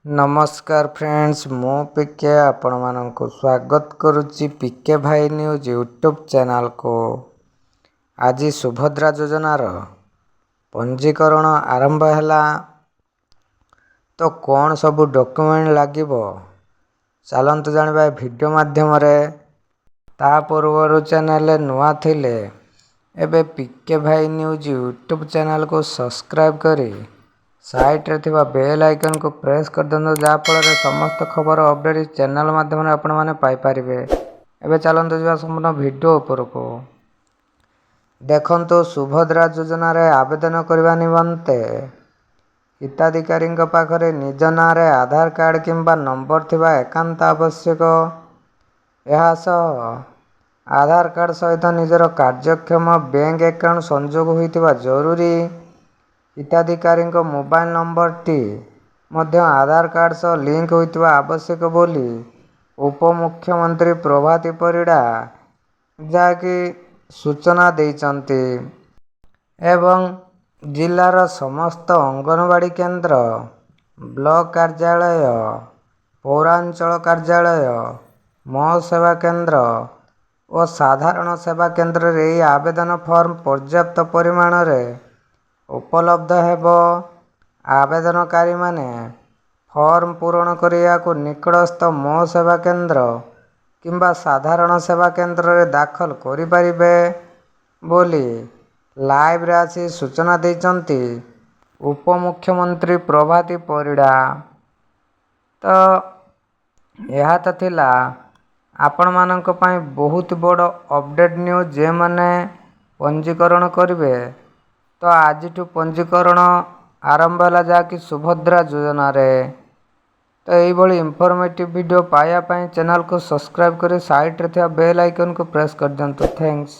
नमस्कार फ्रेंड्स, मु पीके आपण मानक स्वागत करुच्ची पीके भाई न्यूज यूट्यूब चैनल को। आज सुभद्रा योजनार पंजीकरण आरंभ हैला तो कौन सब डॉक्यूमेंट लागिबो चलंतु जानिबा वीडियो माध्यम रे। ता पूर्व चैनल नुआ थिले एबे पीके भाई न्यूज यूट्यूब चैनल को सब्सक्राइब करी साइट रे थिबा बेल आइकन को प्रेस कर देंगे, जहाँ फल समस्त खबर अपडेट चैनल माध्यम आपण मैंने पाइपर। एवं चलते जा संपूर्ण वीडियो उपर को देखु। सुभद्रा योजना रे आवेदन करने निमंते हिताधिकारी पाखरे निज ना रे आधार कार्ड किंबा नंबर थिबा एकांत आवश्यक। यह आधार कार्ड सहित निजर कार्यक्षम बैंक अकाउंट संजोग होइतिबा जरूरी। हिताधिकारी मोबाइल नंबर टी मध्य आधार कार्ड सह लिंक होइतिबा आवश्यक बोली उपमुख्यमंत्री प्रभाती परिड़ा जाकि सूचना देइचंती। एवं जिलार समस्त अंगनवाड़ी केंद्र, ब्लॉक कार्यालय, पौरांचल कार्यालय, मह सेवा केंद्र और साधारण सेवा केंद्र रे आवेदन फॉर्म पर्याप्त परिमाण रे उपलब्ध हेबो। आवेदनकारी माने फॉर्म पूरण करिया को निकटस्थ मो सेवा केंद्र किंबा साधारण सेवा केंद्र रे दाखल करि परिबे बोली लाइव रे आसी सूचना देइचंती उपमुख्यमंत्री प्रभाती परिड़ा। तो यह तो थिला आपण मानक पई बहुत बड़ अपडेट न्यूज। जे माने पंजीकरण करिवे तो आज पंजीकरण आरंभ है जहाँकि सुभद्रा योजना रे। तो यही इंफॉर्मेटिव वीडियो पाया चैनल को सब्सक्राइब करी साइट रे बेल आइकन को प्रेस कर दियंतु। थैंक्स।